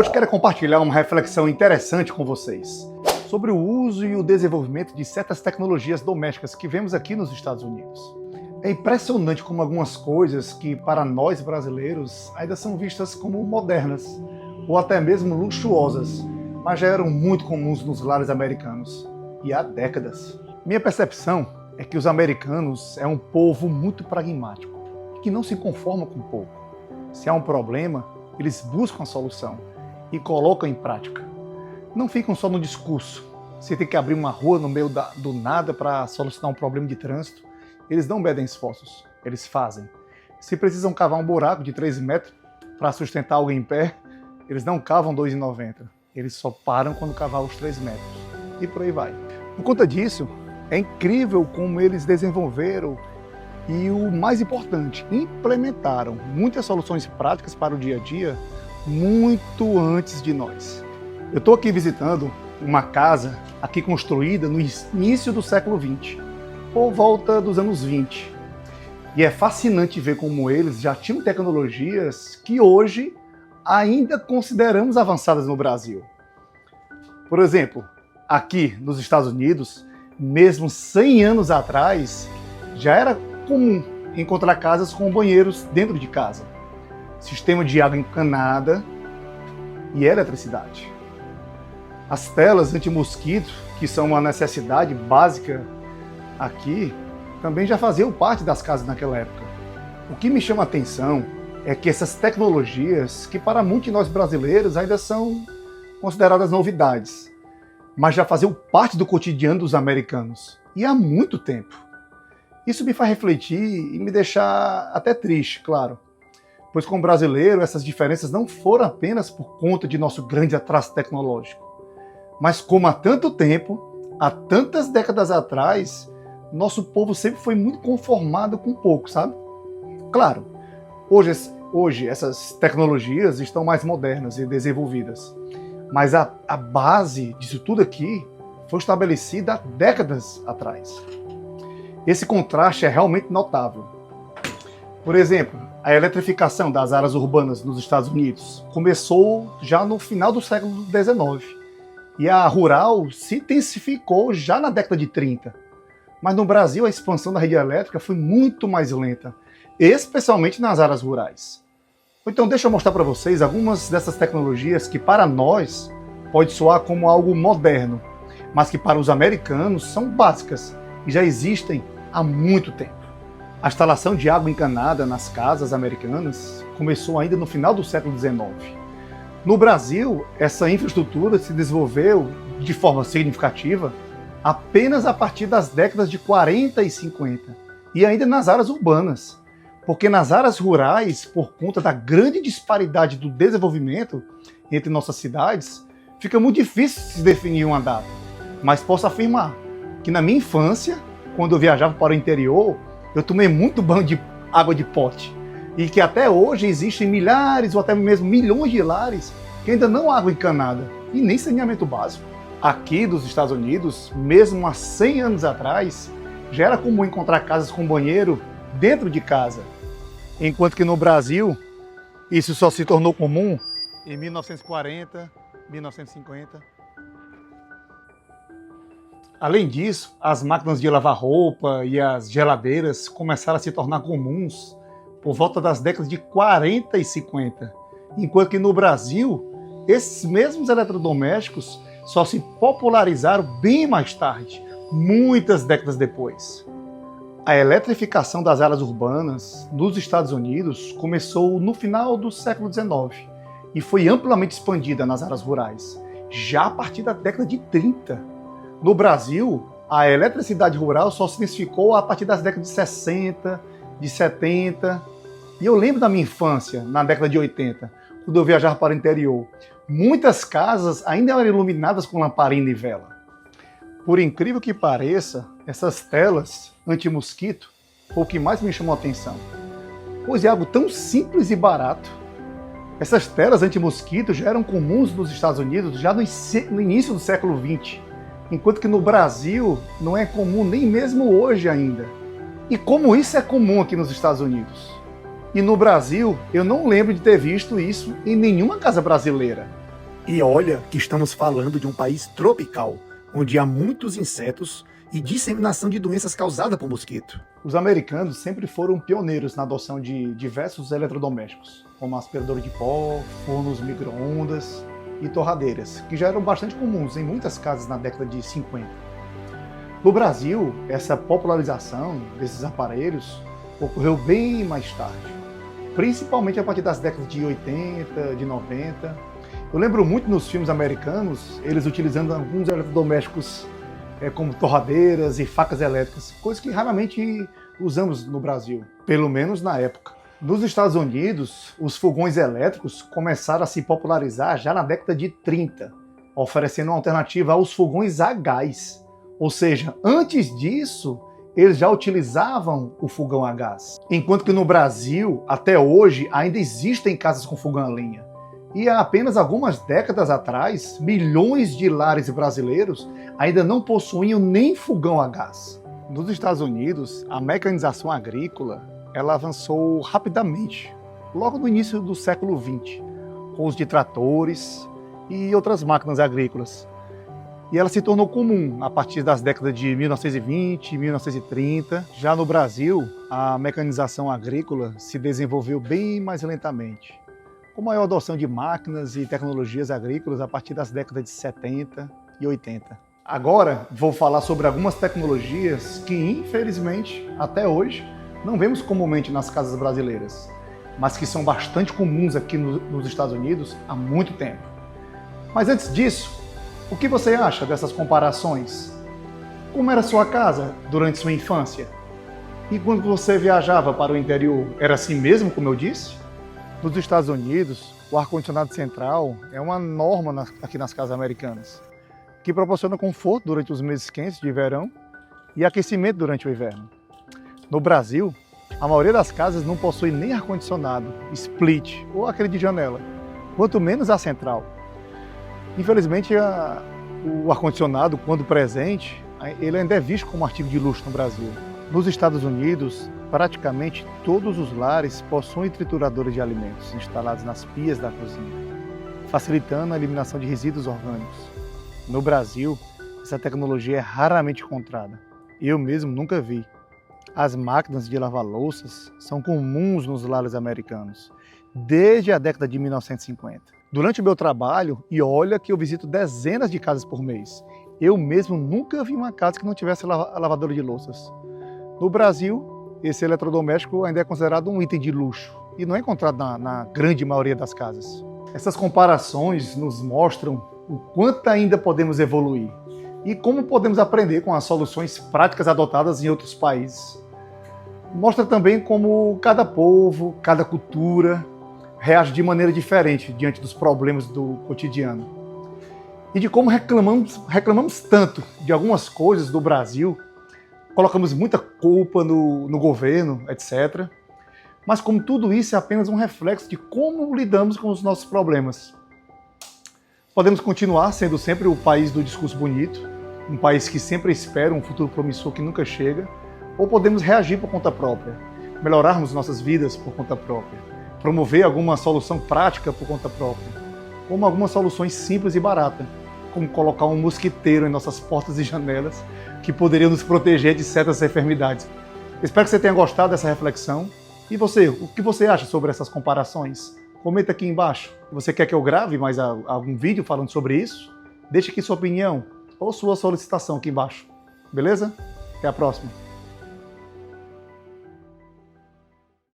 Hoje quero compartilhar uma reflexão interessante com vocês sobre o uso e o desenvolvimento de certas tecnologias domésticas que vemos aqui nos Estados Unidos. É impressionante como algumas coisas que para nós brasileiros ainda são vistas como modernas ou até mesmo luxuosas, mas já eram muito comuns nos lares americanos e há décadas. Minha percepção é que os americanos é um povo muito pragmático, que não se conforma com pouco. Se há um problema, eles buscam a solução e colocam em prática. Não ficam só no discurso. Se tem que abrir uma rua no meio do nada para solucionar um problema de trânsito, eles não medem esforços, eles fazem. Se precisam cavar um buraco de 3 metros para sustentar alguém em pé, eles não cavam 2,90. Eles só param quando cavar os 3 metros. E por aí vai. Por conta disso, é incrível como eles desenvolveram e, o mais importante, implementaram muitas soluções práticas para o dia a dia muito antes de nós. Eu estou aqui visitando uma casa aqui construída no início do século XX, por volta dos anos 20. E é fascinante ver como eles já tinham tecnologias que hoje ainda consideramos avançadas no Brasil. Por exemplo, aqui nos Estados Unidos, mesmo 100 anos atrás, já era comum encontrar casas com banheiros dentro de casa, sistema de água encanada e eletricidade. As telas anti-mosquito, que são uma necessidade básica aqui, também já faziam parte das casas naquela época. O que me chama a atenção é que essas tecnologias, que para muitos de nós brasileiros ainda são consideradas novidades, mas já faziam parte do cotidiano dos americanos, e há muito tempo. Isso me faz refletir e me deixar até triste, claro, pois como brasileiro essas diferenças não foram apenas por conta de nosso grande atraso tecnológico, mas como há tanto tempo, há tantas décadas atrás, nosso povo sempre foi muito conformado com pouco, sabe? Claro, hoje essas tecnologias estão mais modernas e desenvolvidas, mas a base disso tudo aqui foi estabelecida há décadas atrás. Esse contraste é realmente notável. Por exemplo, a eletrificação das áreas urbanas nos Estados Unidos começou já no final do século XIX e a rural se intensificou já na década de 30. Mas no Brasil a expansão da rede elétrica foi muito mais lenta, especialmente nas áreas rurais. Então deixa eu mostrar para vocês algumas dessas tecnologias que para nós pode soar como algo moderno, mas que para os americanos são básicas e já existem há muito tempo. A instalação de água encanada nas casas americanas começou ainda no final do século XIX. No Brasil, essa infraestrutura se desenvolveu de forma significativa apenas a partir das décadas de 40 e 50, e ainda nas áreas urbanas, porque nas áreas rurais, por conta da grande disparidade do desenvolvimento entre nossas cidades, fica muito difícil se definir uma data. Mas posso afirmar que na minha infância, quando eu viajava para o interior, eu tomei muito banho de água de pote. E que até hoje existem milhares ou até mesmo milhões de lares que ainda não há água encanada e nem saneamento básico. Aqui dos Estados Unidos, mesmo há 100 anos atrás, já era comum encontrar casas com banheiro dentro de casa. Enquanto que no Brasil, isso só se tornou comum em 1940, 1950. Além disso, as máquinas de lavar roupa e as geladeiras começaram a se tornar comuns por volta das décadas de 40 e 50, enquanto que no Brasil, esses mesmos eletrodomésticos só se popularizaram bem mais tarde, muitas décadas depois. A eletrificação das áreas urbanas nos Estados Unidos começou no final do século XIX e foi amplamente expandida nas áreas rurais, já a partir da década de 30. No Brasil, a eletricidade rural só se intensificou a partir das décadas de 60, de 70. E eu lembro da minha infância, na década de 80, quando eu viajava para o interior. Muitas casas ainda eram iluminadas com lamparina e vela. Por incrível que pareça, essas telas anti-mosquito foi o que mais me chamou a atenção. Pois é algo tão simples e barato. Essas telas anti-mosquito já eram comuns nos Estados Unidos já no início do século XX. Enquanto que no Brasil não é comum nem mesmo hoje ainda. E como isso é comum aqui nos Estados Unidos? E no Brasil, eu não lembro de ter visto isso em nenhuma casa brasileira. E olha que estamos falando de um país tropical, onde há muitos insetos e disseminação de doenças causada por mosquito. Os americanos sempre foram pioneiros na adoção de diversos eletrodomésticos, como aspirador de pó, fornos micro-ondas e torradeiras, que já eram bastante comuns em muitas casas na década de 50. No Brasil, essa popularização desses aparelhos ocorreu bem mais tarde, principalmente a partir das décadas de 80, de 90. Eu lembro muito nos filmes americanos, eles utilizando alguns eletrodomésticos como torradeiras e facas elétricas, coisas que raramente usamos no Brasil, pelo menos na época. Nos Estados Unidos, os fogões elétricos começaram a se popularizar já na década de 30, oferecendo uma alternativa aos fogões a gás. Ou seja, antes disso, eles já utilizavam o fogão a gás. Enquanto que no Brasil, até hoje, ainda existem casas com fogão a lenha. E há apenas algumas décadas atrás, milhões de lares brasileiros ainda não possuíam nem fogão a gás. Nos Estados Unidos, a mecanização agrícola ela avançou rapidamente, logo no início do século XX, com os de tratores e outras máquinas agrícolas. E ela se tornou comum a partir das décadas de 1920 e 1930. Já no Brasil, a mecanização agrícola se desenvolveu bem mais lentamente, com maior adoção de máquinas e tecnologias agrícolas a partir das décadas de 70 e 80. Agora vou falar sobre algumas tecnologias que, infelizmente, até hoje, não vemos comumente nas casas brasileiras, mas que são bastante comuns aqui nos Estados Unidos há muito tempo. Mas antes disso, o que você acha dessas comparações? Como era a sua casa durante sua infância? E quando você viajava para o interior, era assim mesmo, como eu disse? Nos Estados Unidos, o ar-condicionado central é uma norma aqui nas casas americanas, que proporciona conforto durante os meses quentes de verão e aquecimento durante o inverno. No Brasil, a maioria das casas não possui nem ar-condicionado, split ou aquele de janela, quanto menos a central. Infelizmente, o ar-condicionado, quando presente, ele ainda é visto como artigo de luxo no Brasil. Nos Estados Unidos, praticamente todos os lares possuem trituradores de alimentos instalados nas pias da cozinha, facilitando a eliminação de resíduos orgânicos. No Brasil, essa tecnologia é raramente encontrada. Eu mesmo nunca vi. As máquinas de lavar louças são comuns nos lares americanos, desde a década de 1950. Durante o meu trabalho, e olha que eu visito dezenas de casas por mês, eu mesmo nunca vi uma casa que não tivesse lavadora de louças. No Brasil, esse eletrodoméstico ainda é considerado um item de luxo e não é encontrado na grande maioria das casas. Essas comparações nos mostram o quanto ainda podemos evoluir e como podemos aprender com as soluções práticas adotadas em outros países. Mostra também como cada povo, cada cultura reage de maneira diferente diante dos problemas do cotidiano. E de como reclamamos tanto de algumas coisas do Brasil, colocamos muita culpa no governo, etc. Mas como tudo isso é apenas um reflexo de como lidamos com os nossos problemas. Podemos continuar sendo sempre o país do discurso bonito, um país que sempre espera um futuro promissor que nunca chega, ou podemos reagir por conta própria, melhorarmos nossas vidas por conta própria, promover alguma solução prática por conta própria, como algumas soluções simples e baratas, como colocar um mosquiteiro em nossas portas e janelas, que poderia nos proteger de certas enfermidades. Espero que você tenha gostado dessa reflexão. E você, o que você acha sobre essas comparações? Comenta aqui embaixo. Você quer que eu grave mais algum vídeo falando sobre isso? Deixe aqui sua opinião ou sua solicitação aqui embaixo. Beleza? Até a próxima.